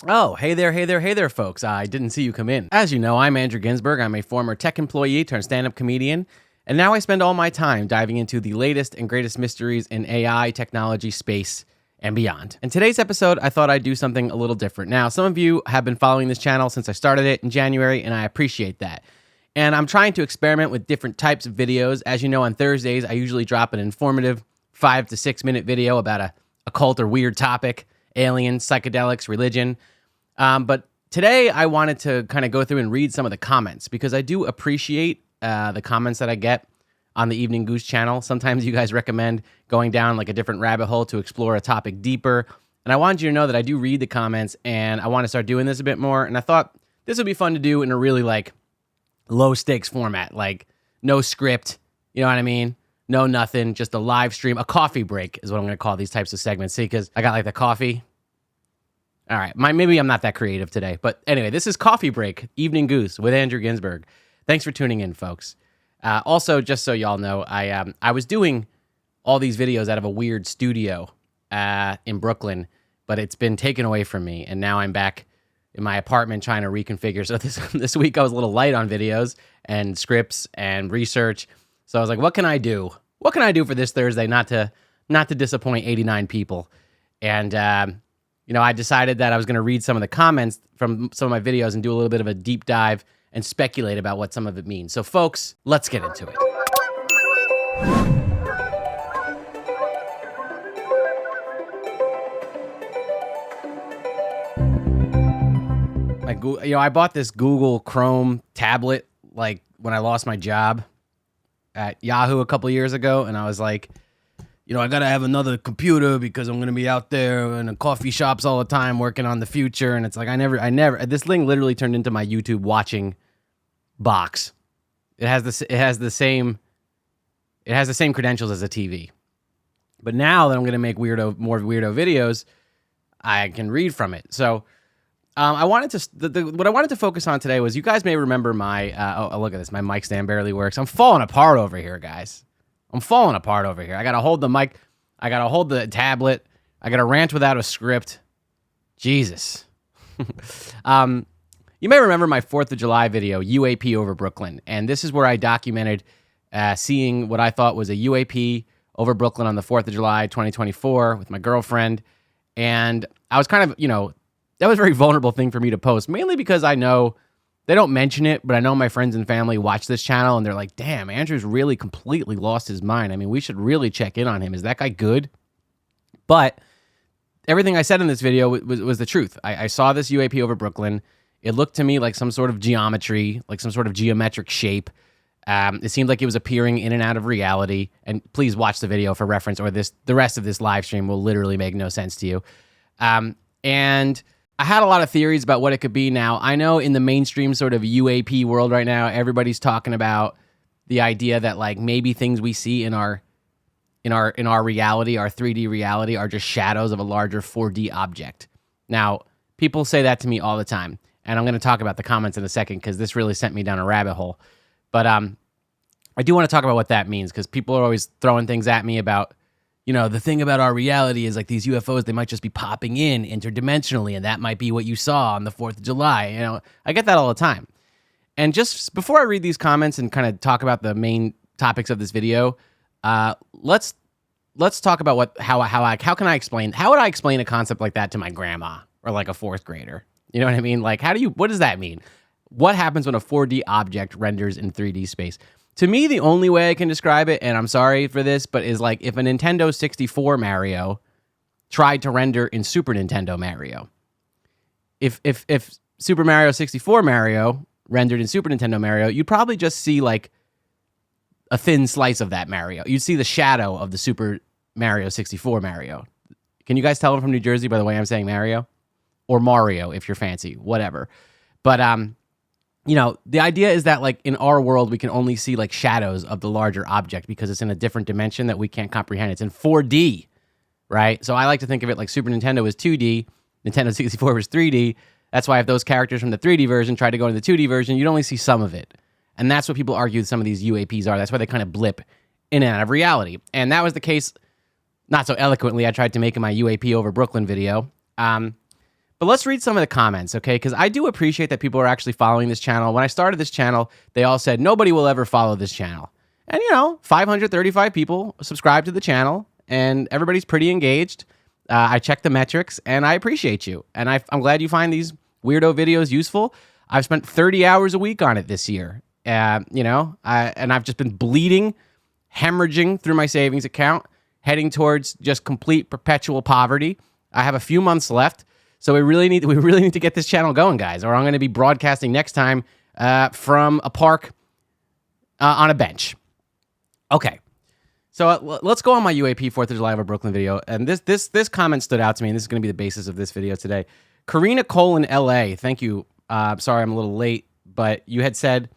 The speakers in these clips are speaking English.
Oh, hey there, folks. I didn't see you come in. As you know, I'm Andrew Ginsberg. I'm a former tech employee turned stand-up comedian, and now I spend all my time diving into the latest and greatest mysteries in AI, technology, space, and beyond. In today's episode, I thought I'd do something a little different. Now, some of you have been following this channel since I started it in January, and I appreciate that. And I'm trying to experiment with different types of videos. As you know, on Thursdays, I usually drop an informative 5 to 6 minute video about a occult or weird topic, aliens, psychedelics, religion. But today I wanted to kind of go through and read some of the comments because I do appreciate the comments that I get on the Evening Goose channel. Sometimes you guys recommend going down like a different rabbit hole to explore a topic deeper. And I wanted you to know that I do read the comments and I want to start doing this a bit more. And I thought this would be fun to do in a really like low stakes format, like no script, you know what I mean? No nothing, just a live stream, a coffee break is what I'm going to call these types of segments. See, because I got like the coffee. All right, maybe I'm not that creative today, but anyway, this is Coffee Break, Evening Goose with Andrew Ginsberg. Thanks for tuning in, folks. Also, just so y'all know, I was doing all these videos out of a weird studio in Brooklyn, but it's been taken away from me, and now I'm back in my apartment trying to reconfigure. So this week I was a little light on videos and scripts and research. So I was like, what can I do? What can I do for this Thursday not to disappoint 89 people? And I decided that I was going to read some of the comments from some of my videos and do a little bit of a deep dive and speculate about what some of it means. So, folks, let's get into it. I bought this Google Chrome tablet like when I lost my job at Yahoo a couple years ago, and I was like, I got to have another computer because I'm going to be out there in the coffee shops all the time working on the future. And it's like, this thing literally turned into my YouTube watching box. It has the same credentials as a TV. But now that I'm going to make more weirdo videos, I can read from it. So what I wanted to focus on today was, you guys may remember my, look at this. My mic stand barely works. I'm falling apart over here, guys. I got to hold the mic. I got to hold the tablet. I got to rant without a script. Jesus. You may remember my 4th of July video, UAP over Brooklyn. And this is where I documented seeing what I thought was a UAP over Brooklyn on the 4th of July, 2024 with my girlfriend. And I was kind of, that was a very vulnerable thing for me to post, mainly because I know they don't mention it, but I know my friends and family watch this channel and they're like, damn, Andrew's really completely lost his mind. I mean, we should really check in on him. Is that guy good? But everything I said in this video was the truth. I saw this UAP over Brooklyn. It looked to me like some sort of geometry, like some sort of geometric shape. It seemed like it was appearing in and out of reality. And please watch the video for reference, or the rest of this live stream will literally make no sense to you. And I had a lot of theories about what it could be. Now, I know in the mainstream sort of UAP world right now, everybody's talking about the idea that like maybe things we see in our reality, our 3D reality, are just shadows of a larger 4D object. Now, people say that to me all the time, and I'm going to talk about the comments in a second because this really sent me down a rabbit hole. But I do want to talk about what that means, because people are always throwing things at me about, the thing about our reality is like these UFOs, they might just be popping in interdimensionally, and that might be what you saw on the 4th of July. I get that all the time. And just before I read these comments and kind of talk about the main topics of this video, let's talk about how would I explain a concept like that to my grandma or like a 4th grader? You know what I mean? Like, what does that mean? What happens when a 4D object renders in 3D space? To me, the only way I can describe it, and I'm sorry for this, but is like if a Nintendo 64 Mario tried to render in Super Nintendo Mario. If Super Mario 64 Mario rendered in Super Nintendo Mario, you'd probably just see like a thin slice of that Mario. You'd see the shadow of the Super Mario 64 Mario. Can you guys tell I'm from New Jersey by the way I'm saying Mario? Or Mario, if you're fancy, whatever. But the idea is that like in our world, we can only see like shadows of the larger object because it's in a different dimension that we can't comprehend. It's in 4D, right? So I like to think of it like Super Nintendo was 2D, Nintendo 64 was 3D. That's why if those characters from the 3D version tried to go into the 2D version, you'd only see some of it. And that's what people argue some of these UAPs are. That's why they kind of blip in and out of reality. And that was the case, not so eloquently, I tried to make in my UAP over Brooklyn video. But But let's read some of the comments, okay? Because I do appreciate that people are actually following this channel. When I started this channel, they all said, nobody will ever follow this channel. And, 535 people subscribe to the channel, and everybody's pretty engaged. I check the metrics, and I appreciate you. And I'm glad you find these weirdo videos useful. I've spent 30 hours a week on it this year. And I've just been bleeding, hemorrhaging through my savings account, heading towards just complete perpetual poverty. I have a few months left, so we really need to get this channel going, guys, or I'm going to be broadcasting next time from a park on a bench. Okay, so let's go on my UAP 4th of July over Brooklyn video, and this comment stood out to me, and this is going to be the basis of this video today. Karina Colin LA, thank you. Sorry I'm a little late, but you had said,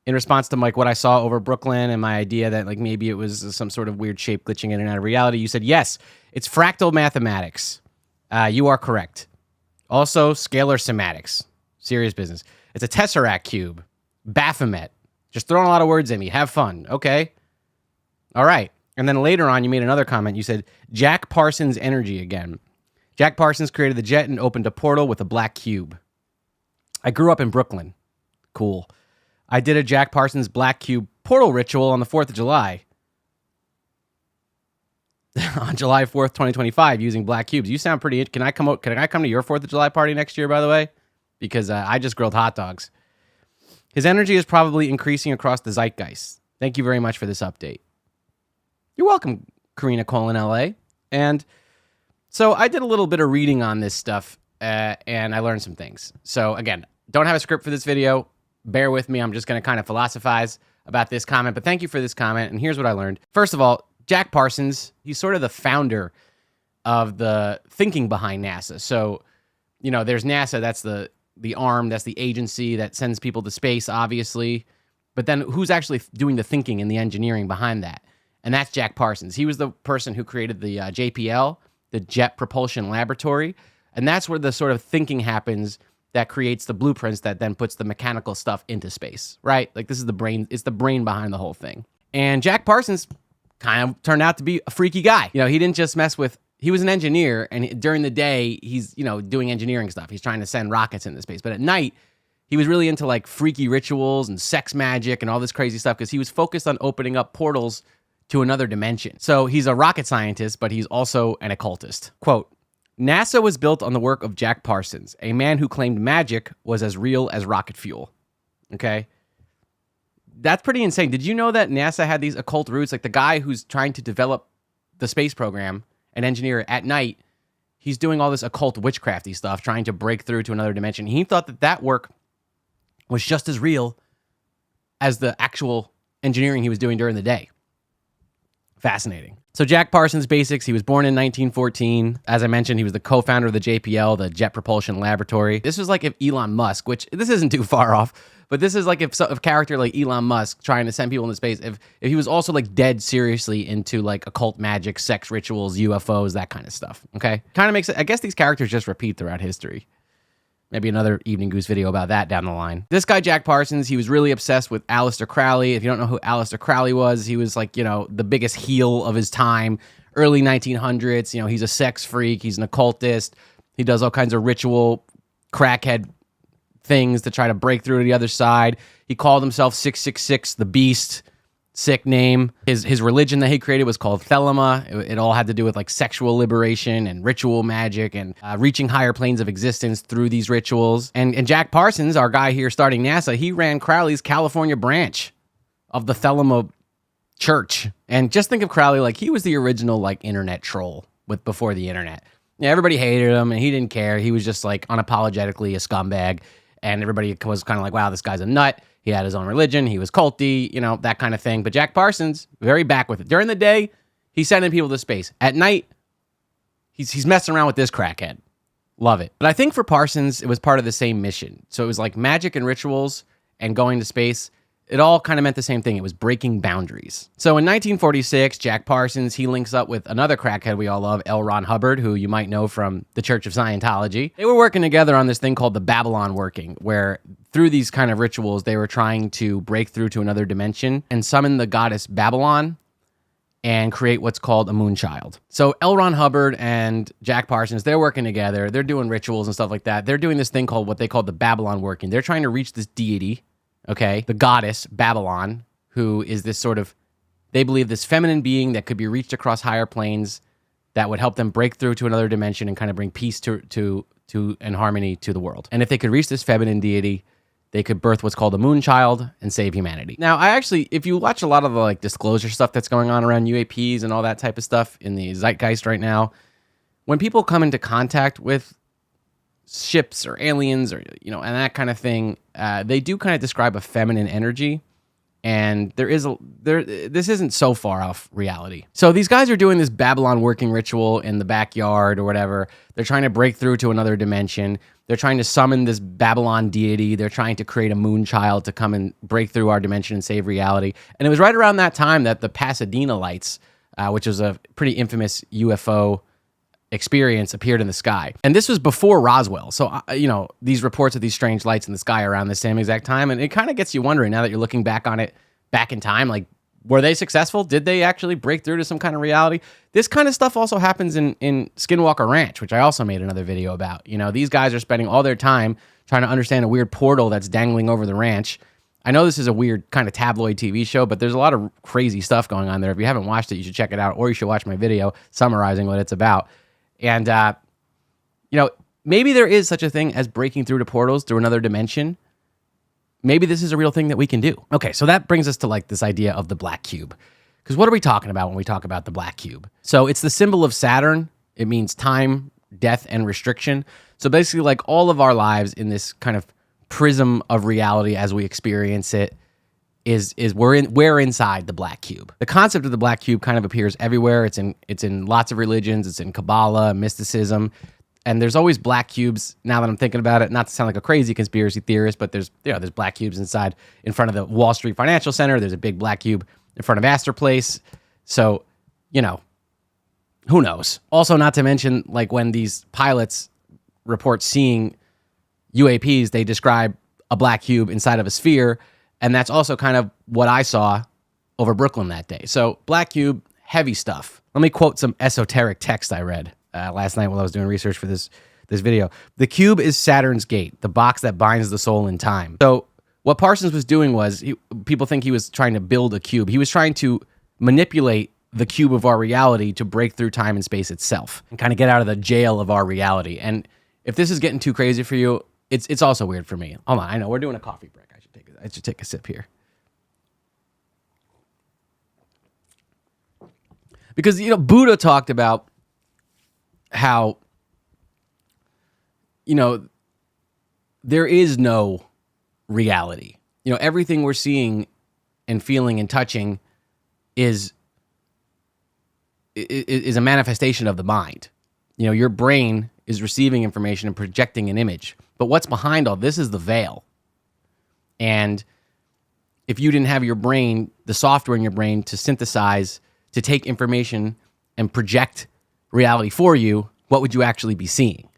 in response to like what I saw over Brooklyn and my idea that like maybe it was some sort of weird shape glitching in and out of reality, you said, yes, it's fractal mathematics. You are correct. Also, scalar semantics. Serious business. It's a tesseract cube. Baphomet. Just throwing a lot of words at me. Have fun. Okay? All right. And then later on, you made another comment. You said, Jack Parsons energy again. Jack Parsons created the jet and opened a portal with a black cube. I grew up in Brooklyn. Cool. I did a Jack Parsons black cube portal ritual on the 4th of July. On July 4th, 2025, using black cubes. You sound pretty... Can I come to your 4th of July party next year, by the way? Because I just grilled hot dogs. His energy is probably increasing across the zeitgeist. Thank you very much for this update. You're welcome, Karina Colin LA. And so I did a little bit of reading on this stuff, and I learned some things. So again, don't have a script for this video. Bear with me. I'm just going to kind of philosophize about this comment, but thank you for this comment. And here's what I learned. First of all, Jack Parsons, he's sort of the founder of the thinking behind NASA. So, there's NASA, that's the arm, that's the agency that sends people to space, obviously. But then who's actually doing the thinking and the engineering behind that? And that's Jack Parsons. He was the person who created the JPL, the Jet Propulsion Laboratory. And that's where the sort of thinking happens that creates the blueprints that then puts the mechanical stuff into space, right? Like this is the brain, it's the brain behind the whole thing. And Jack Parsons kind of turned out to be a freaky guy. He didn't just mess with, he was an engineer, and during the day, he's, doing engineering stuff. He's trying to send rockets into space. But at night, he was really into like freaky rituals and sex magic and all this crazy stuff because he was focused on opening up portals to another dimension. So he's a rocket scientist, but he's also an occultist. Quote, NASA was built on the work of Jack Parsons, a man who claimed magic was as real as rocket fuel. Okay? That's pretty insane. Did you know that NASA had these occult roots? Like the guy who's trying to develop the space program, an engineer at night, he's doing all this occult witchcrafty stuff, trying to break through to another dimension. He thought that work was just as real as the actual engineering he was doing during the day. Fascinating. So Jack Parsons basics, he was born in 1914. As I mentioned, he was the co-founder of the JPL, the Jet Propulsion Laboratory. This was like if Elon Musk, which this isn't too far off, but this is like if a character like Elon Musk trying to send people into space, if he was also like dead seriously into like occult magic, sex rituals, UFOs, that kind of stuff, okay? Kind of makes it, I guess these characters just repeat throughout history. Maybe another Evening Goose video about that down the line. This guy, Jack Parsons, he was really obsessed with Aleister Crowley. If you don't know who Aleister Crowley was, he was like, the biggest heel of his time, early 1900s. He's a sex freak. He's an occultist. He does all kinds of ritual crackhead things to try to break through to the other side. He called himself 666, the Beast. Sick name. His religion that he created was called Thelema. It all had to do with like sexual liberation and ritual magic and reaching higher planes of existence through these rituals. And Jack Parsons, our guy here starting NASA, he ran Crowley's California branch of the Thelema church. And just think of Crowley like he was the original like internet troll before the internet. Yeah, everybody hated him and he didn't care. He was just like unapologetically a scumbag. And everybody was kind of like, wow, this guy's a nut. He had his own religion. He was culty, that kind of thing. But Jack Parsons, very back with it. During the day, he's sending people to space. At night, he's messing around with this crackhead. Love it. But I think for Parsons, it was part of the same mission. So it was like magic and rituals and going to space. It all kind of meant the same thing. It was breaking boundaries. So in 1946, Jack Parsons, he links up with another crackhead we all love, L. Ron Hubbard, who you might know from the Church of Scientology. They were working together on this thing called the Babylon Working, where through these kind of rituals, they were trying to break through to another dimension and summon the goddess Babylon and create what's called a moonchild. So L. Ron Hubbard and Jack Parsons, they're working together. They're doing rituals and stuff like that. They're doing this thing called what they call the Babylon working. They're trying to reach this deity, okay, the goddess Babylon, who is this sort of, they believe, this feminine being that could be reached across higher planes that would help them break through to another dimension and kind of bring peace to and harmony to the world. And if they could reach this feminine deity, they could birth what's called a moonchild and save humanity. Now, I actually, if you watch a lot of the like disclosure stuff that's going on around UAPs and all that type of stuff in the zeitgeist right now, when people come into contact with ships or aliens or, you know, and that kind of thing, they do kind of describe a feminine energy. And this isn't so far off reality. So these guys are doing this Babylon working ritual in the backyard or whatever. They're trying to break through to another dimension. They're trying to summon this Babylon deity. They're trying to create a moonchild to come and break through our dimension and save reality. And it was right around that time that the Pasadena lights, which was a pretty infamous UFO experience, appeared in the sky. And this was before Roswell. So, you know, these reports of these strange lights in the sky around the same exact time. And it kind of gets you wondering, now that you're looking back on it back in time, like, were they successful? Did they actually break through to some kind of reality? This kind of stuff also happens in Skinwalker Ranch, which I also made another video about. You know, these guys are spending all their time trying to understand a weird portal that's dangling over the ranch. I know this is a weird kind of tabloid TV show, but there's a lot of crazy stuff going on there. If you haven't watched it, you should check it out, or you should watch my video summarizing what it's about. And, you know, maybe there is such a thing as breaking through to portals through another dimension. Maybe this is a real thing that we can do. Okay, so that brings us to like this idea of the black cube. Because what are we talking about when we talk about the black cube? So it's the symbol of Saturn. It means time, death, and restriction. So basically, like, all of our lives in this kind of prism of reality as we experience it is we're inside the black cube. The concept of the black cube kind of appears everywhere. It's in lots of religions. It's in Kabbalah, mysticism, and there's always black cubes. Now that I'm thinking about it, not to sound like a crazy conspiracy theorist, but there's black cubes in front of the Wall Street Financial Center. There's a big black cube in front of Astor Place. So, you know, who knows? Also, not to mention, like, when these pilots report seeing UAPs, they describe a black cube inside of a sphere. And that's also kind of what I saw over Brooklyn that day. So black cube, heavy stuff. Let me quote some esoteric text I read last night while I was doing research for this video. The cube is Saturn's gate, the box that binds the soul in time. So what Parsons was doing was, people think he was trying to build a cube. He was trying to manipulate the cube of our reality to break through time and space itself and kind of get out of the jail of our reality. And if this is getting too crazy for you, it's also weird for me. Hold on, I know we're doing a coffee break. I should take a sip here. Because, you know, Buddha talked about how, you know, there is no reality. You know, everything we're seeing and feeling and touching is a manifestation of the mind. You know, your brain is receiving information and projecting an image. But what's behind all this is the veil. And if you didn't have your brain, the software in your brain to synthesize, to take information and project reality for you, what would you actually be seeing?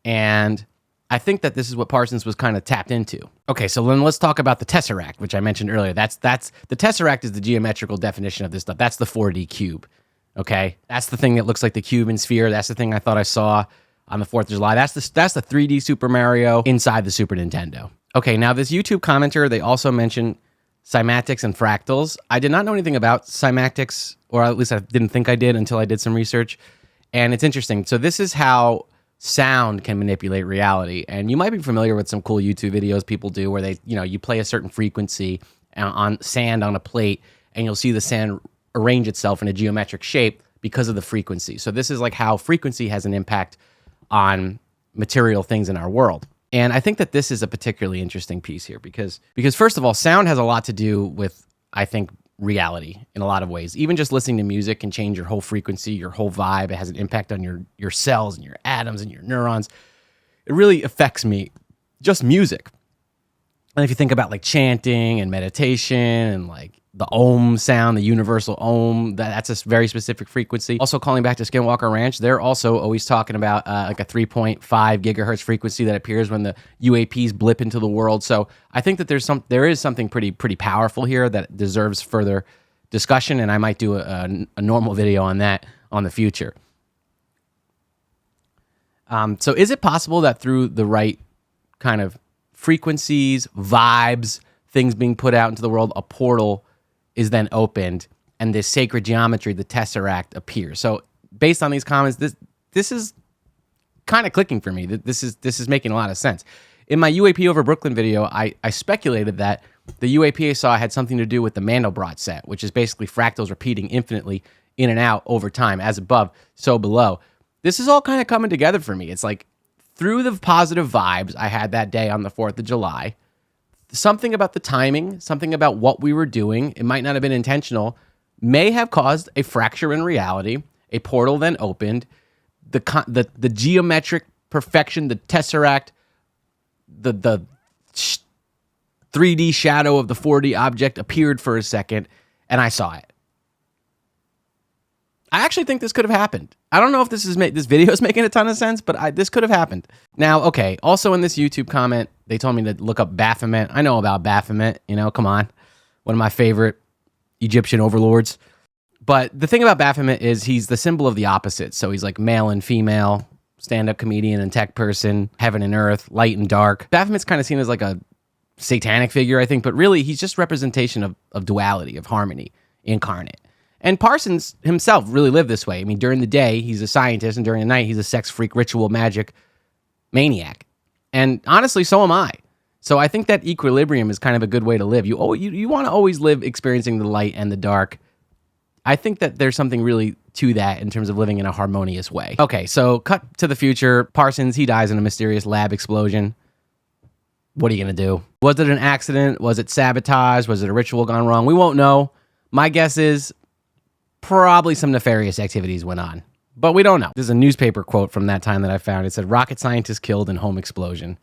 And I think that this is what Parsons was kind of tapped into. Okay, so then let's talk about the tesseract, which I mentioned earlier. That's the tesseract is the geometrical definition of this stuff. That's the 4D cube. Okay, that's the thing that looks like the Cuban sphere. That's the thing I thought I saw on the 4th of July. That's the 3D Super Mario inside the Super Nintendo. Okay, now this YouTube commenter, they also mentioned cymatics and fractals. I did not know anything about cymatics, or at least I didn't think I did until I did some research. And it's interesting. So this is how sound can manipulate reality. And you might be familiar with some cool YouTube videos people do where they, you know, you play a certain frequency on sand on a plate, and you'll see the sand arrange itself in a geometric shape because of the frequency. So this is like how frequency has an impact on material things in our world. And I think that this is a particularly interesting piece here because first of all, sound has a lot to do with, I think, reality in a lot of ways. Even just listening to music can change your whole frequency, your whole vibe. It has an impact on your cells and your atoms and your neurons. It really affects me, just music. And if you think about like chanting and meditation and like the Om sound, the universal Om, that's a very specific frequency. Also, calling back to Skinwalker Ranch, they're also always talking about like a 3.5 gigahertz frequency that appears when the UAPs blip into the world. So I think that there is something pretty powerful here that deserves further discussion, and I might do a normal video on that on the future. So is it possible that through the right kind of frequencies, vibes, things being put out into the world, a portal is then opened and this sacred geometry, the tesseract, appears? So based on these comments, this is kind of clicking for me. This is making a lot of sense. In my UAP over Brooklyn video, I speculated that the UAP I saw had something to do with the Mandelbrot set, which is basically fractals repeating infinitely in and out over time, as above, so below. This is all kind of coming together for me. It's like through the positive vibes I had that day on the 4th of July, something about the timing, something about what we were doing, it might not have been intentional, may have caused a fracture in reality. A portal then opened. The geometric perfection, the tesseract, the 3D shadow of the 4D object appeared for a second, and I saw it. I actually think this could have happened. I don't know if this video is making a ton of sense, but this could have happened. Now, okay, also in this YouTube comment, they told me to look up Baphomet. I know about Baphomet, come on. One of my favorite Egyptian overlords. But the thing about Baphomet is he's the symbol of the opposite. So he's like male and female, stand-up comedian and tech person, heaven and earth, light and dark. Baphomet's kind of seen as like a satanic figure, I think, but really he's just representation of duality, of harmony, incarnate. And Parsons himself really lived this way. I mean, during the day, he's a scientist, and during the night, he's a sex freak, ritual, magic maniac. And honestly, so am I. So I think that equilibrium is kind of a good way to live. You want to always live experiencing the light and the dark. I think that there's something really to that in terms of living in a harmonious way. Okay, so cut to the future. Parsons, he dies in a mysterious lab explosion. What are you going to do? Was it an accident? Was it sabotage? Was it a ritual gone wrong? We won't know. My guess is probably some nefarious activities went on, but we don't know. There's a newspaper quote from that time that I found. It said, "Rocket scientist killed in home explosion."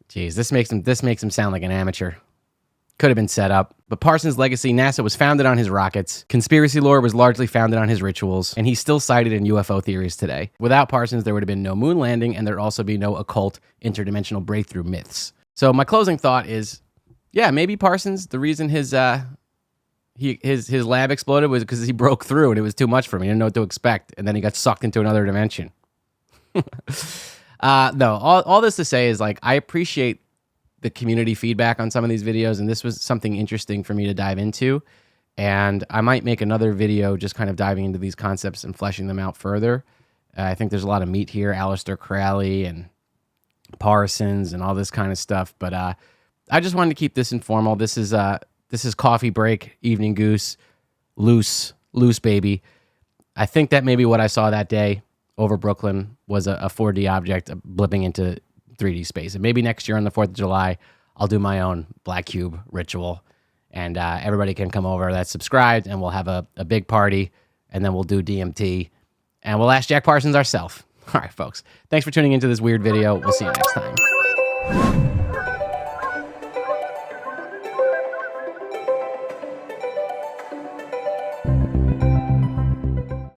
Jeez, this makes him sound like an amateur. Could have been set up. But Parsons' legacy, NASA was founded on his rockets. Conspiracy lore was largely founded on his rituals, and he's still cited in UFO theories today. Without Parsons, there would have been no moon landing, and there'd also be no occult interdimensional breakthrough myths. So my closing thought is, yeah, maybe Parsons, the reason his lab exploded was because he broke through and it was too much for him. He didn't know what to expect, and then he got sucked into another dimension. No, all this to say is, like, I appreciate the community feedback on some of these videos, and this was something interesting for me to dive into, and I might make another video just kind of diving into these concepts and fleshing them out further. I think there's a lot of meat here, Aleister Crowley and Parsons and all this kind of stuff, but I just wanted to keep this informal. This is Coffee Break, Evening Goose, loose baby. I think that maybe what I saw that day over Brooklyn was a 4D object blipping into 3D space. And maybe next year on the 4th of July, I'll do my own Black Cube ritual. And everybody can come over that's subscribed, and we'll have a big party, and then we'll do DMT, and we'll ask Jack Parsons ourselves. All right, folks. Thanks for tuning into this weird video. We'll see you next time.